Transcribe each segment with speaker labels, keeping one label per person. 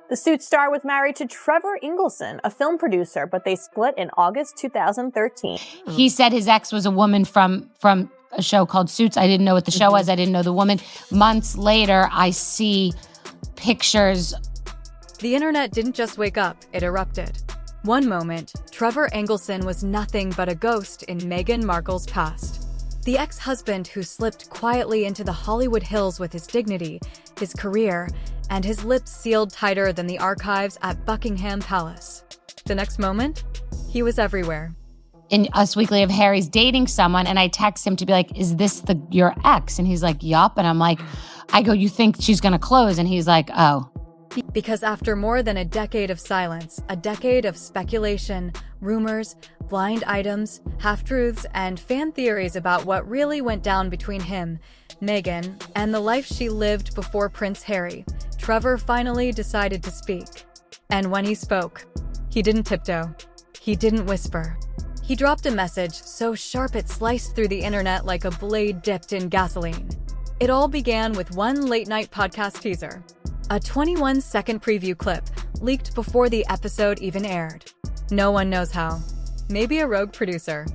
Speaker 1: The Suits star was married to Trevor Engelson, a film producer, but they split in August 2013.
Speaker 2: He said his ex was a woman from a show called Suits. I didn't know what the show was. I didn't know the woman. Months later, I see pictures.
Speaker 3: The internet didn't just wake up, it erupted. One moment, Trevor Engelson was nothing but a ghost in Meghan Markle's past. The ex-husband who slipped quietly into the Hollywood hills with his dignity, his career, and his lips sealed tighter than the archives at Buckingham Palace. The next moment, he was everywhere.
Speaker 2: In Us Weekly of Harry's dating someone, and I text him to be like, is this your ex? And he's like, yup. And I'm like, I go, you think she's going to close? And he's like, oh.
Speaker 3: Because after more than a decade of silence, a decade of speculation, rumors, blind items, half-truths, and fan theories about what really went down between him, Meghan, and the life she lived before Prince Harry, Trevor finally decided to speak. And when he spoke, he didn't tiptoe. He didn't whisper. He dropped a message so sharp it sliced through the internet like a blade dipped in gasoline. It all began with one late-night podcast teaser. A 21-second preview clip leaked before the episode even aired. No one knows how. Maybe a rogue producer.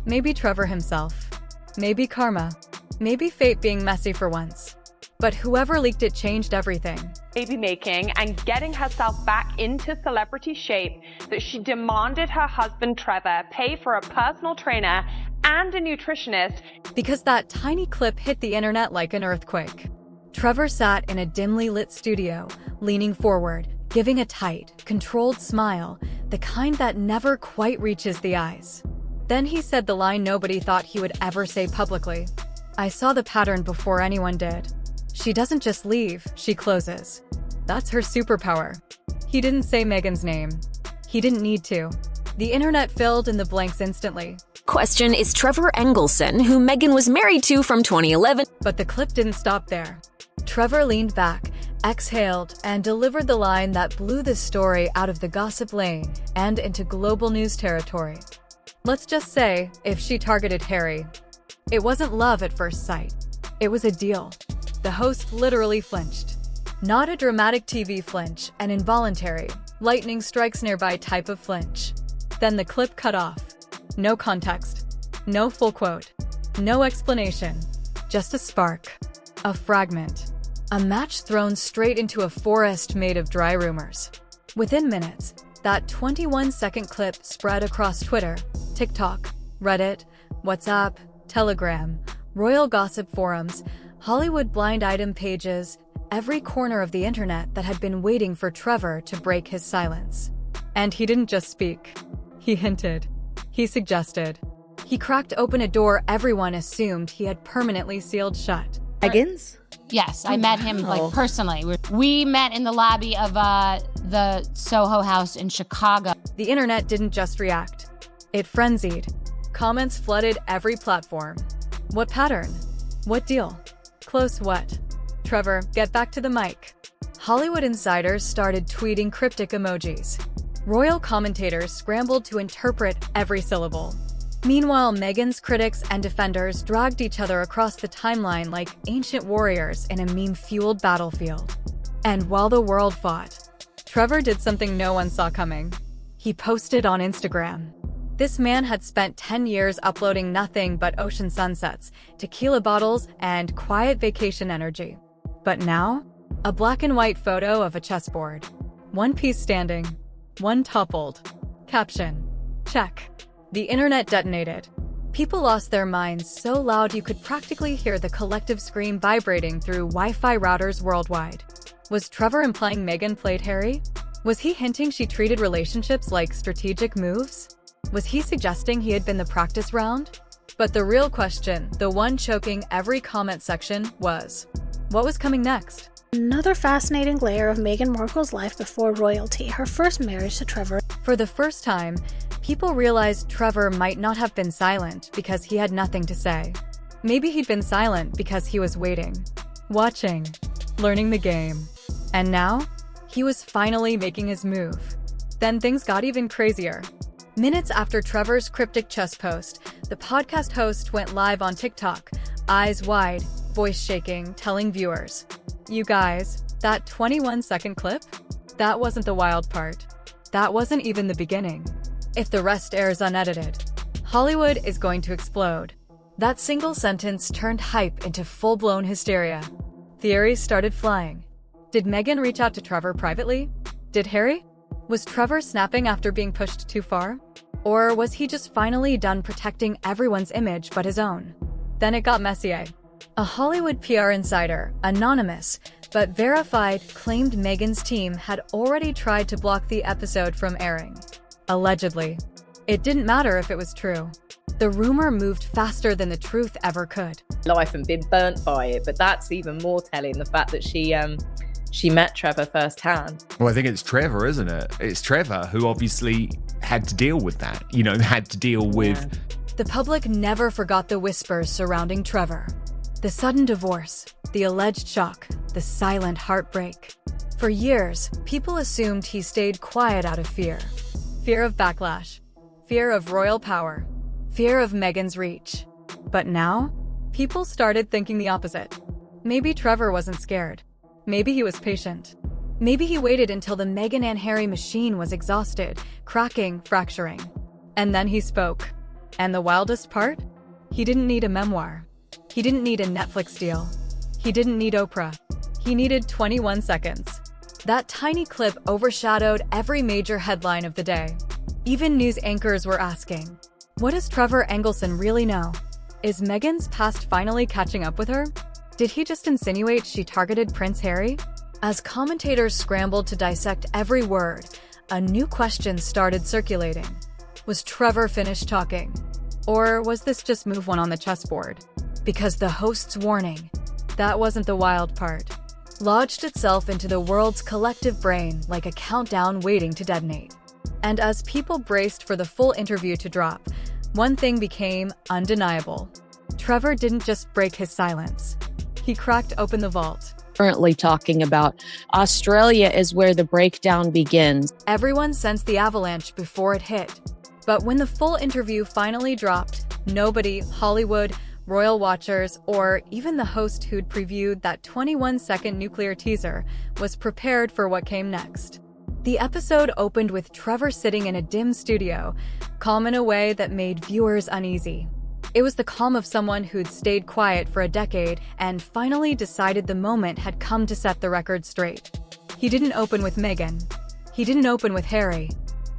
Speaker 3: Maybe Trevor himself. Maybe karma. Maybe fate being messy for once. But whoever leaked it changed everything.
Speaker 4: Baby making and getting herself back into celebrity shape that she demanded her husband Trevor pay for a personal trainer and a nutritionist.
Speaker 3: Because that tiny clip hit the internet like an earthquake. Trevor sat in a dimly lit studio, leaning forward, giving a tight, controlled smile, the kind that never quite reaches the eyes. Then he said the line nobody thought he would ever say publicly. I saw the pattern before anyone did. She doesn't just leave, she closes. That's her superpower. He didn't say Meghan's name. He didn't need to. The internet filled in the blanks instantly.
Speaker 5: Question is Trevor Engelson, who Meghan was married to from 2011.
Speaker 3: But the clip didn't stop there. Trevor leaned back, exhaled, and delivered the line that blew the story out of the gossip lane and into global news territory. Let's just say, if she targeted Harry, it wasn't love at first sight. It was a deal. The host literally flinched. Not a dramatic TV flinch, an involuntary, lightning strikes nearby type of flinch. Then the clip cut off. No context. No full quote. No explanation. Just a spark. A fragment. A match thrown straight into a forest made of dry rumors. Within minutes, that 21-second clip spread across Twitter, TikTok, Reddit, WhatsApp, Telegram, royal gossip forums, Hollywood blind item pages, every corner of the internet that had been waiting for Trevor to break his silence. And he didn't just speak. He hinted. He suggested. He cracked open a door everyone assumed he had permanently sealed shut.
Speaker 1: Meghan's?
Speaker 2: Yes, I met him personally. We met in the lobby of the Soho House in Chicago.
Speaker 3: The internet didn't just react. It frenzied. Comments flooded every platform. What pattern? What deal? Close what? Trevor, get back to the mic. Hollywood insiders started tweeting cryptic emojis. Royal commentators scrambled to interpret every syllable. Meanwhile, Meghan's critics and defenders dragged each other across the timeline like ancient warriors in a meme-fueled battlefield. And while the world fought, Trevor did something no one saw coming. He posted on Instagram. This man had spent 10 years uploading nothing but ocean sunsets, tequila bottles, and quiet vacation energy. But now, a black and white photo of a chessboard. One piece standing, one toppled. Caption: check. The internet detonated. People lost their minds so loud you could practically hear the collective scream vibrating through Wi-Fi routers worldwide. Was Trevor implying Meghan played Harry? Was he hinting she treated relationships like strategic moves? Was he suggesting he had been the practice round? But the real question, the one choking every comment section, was, what was coming next?
Speaker 6: Another fascinating layer of Meghan Markle's life before royalty, her first marriage to Trevor.
Speaker 3: For the first time, people realized Trevor might not have been silent because he had nothing to say. Maybe he'd been silent because he was waiting, watching, learning the game. And now, he was finally making his move. Then things got even crazier. Minutes after Trevor's cryptic chess post, the podcast host went live on TikTok, eyes wide, voice shaking, telling viewers, "You guys, that 21-second clip? That wasn't the wild part. That wasn't even the beginning. If the rest airs unedited, Hollywood is going to explode. That single sentence turned hype into full-blown hysteria. Theories started flying. Did Meghan reach out to Trevor privately? Did Harry? Was Trevor snapping after being pushed too far? Or was he just finally done protecting everyone's image but his own? Then it got messier. A Hollywood PR insider, anonymous but verified, claimed Meghan's team had already tried to block the episode from airing. Allegedly. It didn't matter if it was true. The rumor moved faster than the truth ever could.
Speaker 7: Life and been burnt by it, but that's even more telling, the fact that she met Trevor firsthand.
Speaker 8: Well, I think it's Trevor, isn't it? It's Trevor who obviously had to deal with that, had to deal with...
Speaker 3: The public never forgot the whispers surrounding Trevor. The sudden divorce, the alleged shock, the silent heartbreak. For years, people assumed he stayed quiet out of fear. Fear of backlash. Fear of royal power. Fear of Meghan's reach. But now, people started thinking the opposite. Maybe Trevor wasn't scared. Maybe he was patient. Maybe he waited until the Meghan and Harry machine was exhausted, cracking, fracturing. And then he spoke. And the wildest part? He didn't need a memoir. He didn't need a Netflix deal. He didn't need Oprah. He needed 21 seconds. That tiny clip overshadowed every major headline of the day. Even news anchors were asking, what does Trevor Engelson really know? Is Meghan's past finally catching up with her? Did he just insinuate she targeted Prince Harry? As commentators scrambled to dissect every word, a new question started circulating. Was Trevor finished talking? Or was this just move one on the chessboard? Because the host's warning, that wasn't the wild part, lodged itself into the world's collective brain like a countdown waiting to detonate. And as people braced for the full interview to drop, one thing became undeniable. Trevor didn't just break his silence. He cracked open the vault.
Speaker 9: Currently talking about Australia is where the breakdown begins.
Speaker 3: Everyone sensed the avalanche before it hit. But when the full interview finally dropped, nobody, Hollywood, royal watchers, or even the host who'd previewed that 21-second nuclear teaser was prepared for what came next. The episode opened with Trevor sitting in a dim studio, calm in a way that made viewers uneasy. It was the calm of someone who'd stayed quiet for a decade and finally decided the moment had come to set the record straight. He didn't open with Meghan. He didn't open with Harry.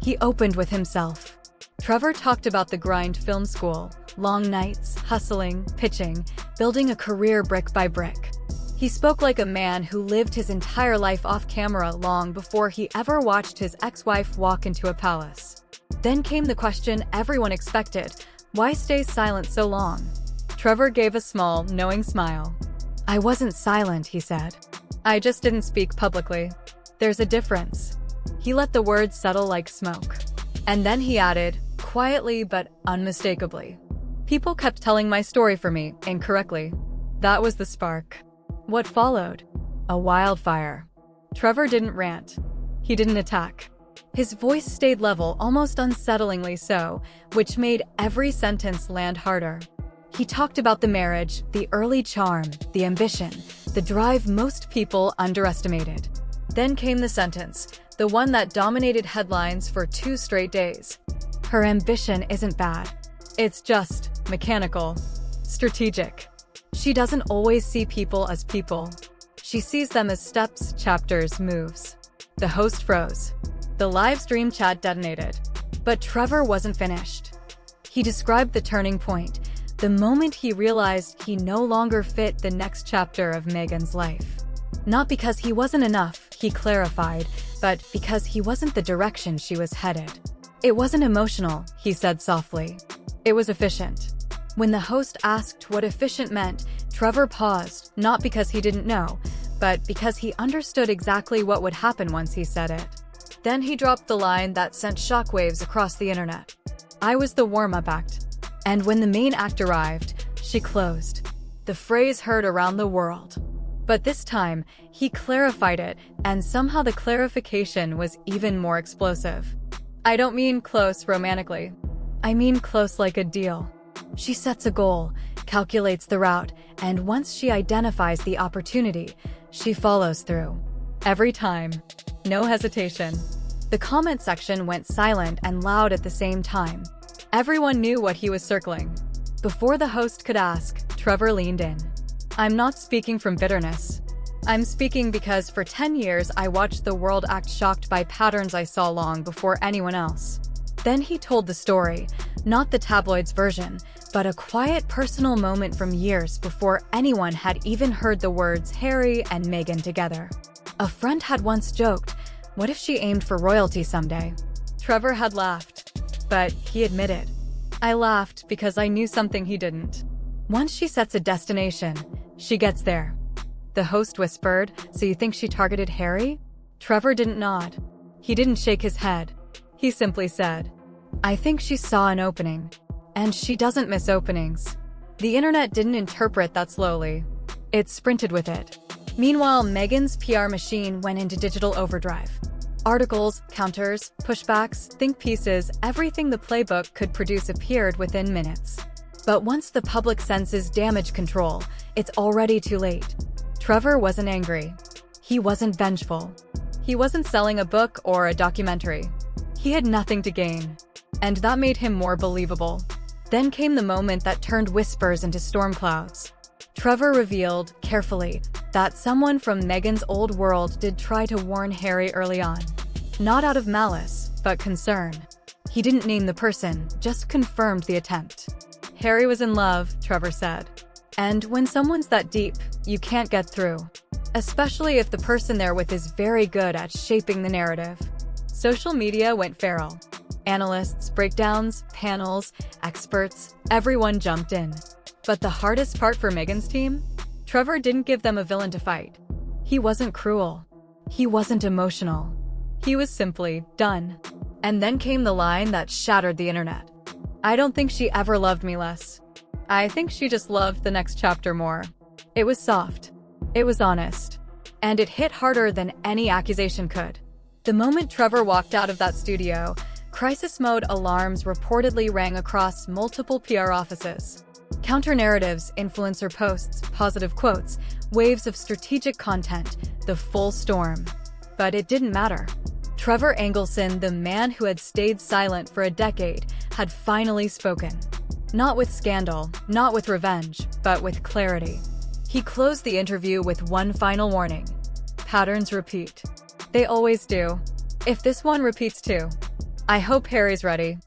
Speaker 3: He opened with himself. Trevor talked about the grind film school, long nights, hustling, pitching, building a career brick by brick. He spoke like a man who lived his entire life off camera long before he ever watched his ex-wife walk into a palace. Then came the question everyone expected: why stay silent so long? Trevor gave a small, knowing smile. I wasn't silent, he said. I just didn't speak publicly. There's a difference. He let the words settle like smoke. And then he added, quietly but unmistakably, people kept telling my story for me, incorrectly. That was the spark. What followed? A wildfire. Trevor didn't rant. He didn't attack. His voice stayed level, almost unsettlingly so, which made every sentence land harder. He talked about the marriage, the early charm, the ambition, the drive most people underestimated. Then came the sentence, the one that dominated headlines for 2 straight days. Her ambition isn't bad. It's just mechanical, strategic. She doesn't always see people as people. She sees them as steps, chapters, moves. The host froze. The live stream chat detonated. But Trevor wasn't finished. He described the turning point, the moment he realized he no longer fit the next chapter of Meghan's life. Not because he wasn't enough, he clarified, but because he wasn't the direction she was headed. It wasn't emotional, he said softly. It was efficient. When the host asked what efficient meant, Trevor paused, not because he didn't know, but because he understood exactly what would happen once he said it. Then he dropped the line that sent shockwaves across the internet. I was the warm-up act. And when the main act arrived, she closed. The phrase heard around the world. But this time, he clarified it, and somehow the clarification was even more explosive. I don't mean close romantically. I mean close like a deal. She sets a goal, calculates the route, and once she identifies the opportunity, she follows through. Every time. No hesitation. The comment section went silent and loud at the same time. Everyone knew what he was circling. Before the host could ask, Trevor leaned in. "I'm not speaking from bitterness. I'm speaking because for 10 years I watched the world act shocked by patterns I saw long before anyone else." Then he told the story, not the tabloid's version, but a quiet personal moment from years before anyone had even heard the words Harry and Meghan together. A friend had once joked, what if she aimed for royalty someday? Trevor had laughed, but he admitted, "I laughed because I knew something he didn't. Once she sets a destination, she gets there." The host whispered, "So you think she targeted Harry?" Trevor didn't nod. He didn't shake his head. He simply said, "I think she saw an opening. And she doesn't miss openings." The internet didn't interpret that slowly. It sprinted with it. Meanwhile, Meghan's PR machine went into digital overdrive. Articles, counters, pushbacks, think pieces, everything the playbook could produce appeared within minutes. But once the public senses damage control, it's already too late. Trevor wasn't angry. He wasn't vengeful. He wasn't selling a book or a documentary. He had nothing to gain. And that made him more believable. Then came the moment that turned whispers into storm clouds. Trevor revealed, carefully, that someone from Meghan's old world did try to warn Harry early on. Not out of malice, but concern. He didn't name the person, just confirmed the attempt. Harry was in love, Trevor said. And when someone's that deep, you can't get through. Especially if the person they're with is very good at shaping the narrative. Social media went feral. Analysts, breakdowns, panels, experts, everyone jumped in. But the hardest part for Meghan's team? Trevor didn't give them a villain to fight. He wasn't cruel. He wasn't emotional. He was simply done. And then came the line that shattered the internet. "I don't think she ever loved me less. I think she just loved the next chapter more." It was soft. It was honest. And it hit harder than any accusation could. The moment Trevor walked out of that studio, crisis mode alarms reportedly rang across multiple PR offices. Counter-narratives, influencer posts, positive quotes, waves of strategic content, the full storm. But it didn't matter. Trevor Engelson, the man who had stayed silent for a decade, had finally spoken. Not with scandal, not with revenge, but with clarity. He closed the interview with one final warning. Patterns repeat. They always do. If this one repeats too, I hope Harry's ready.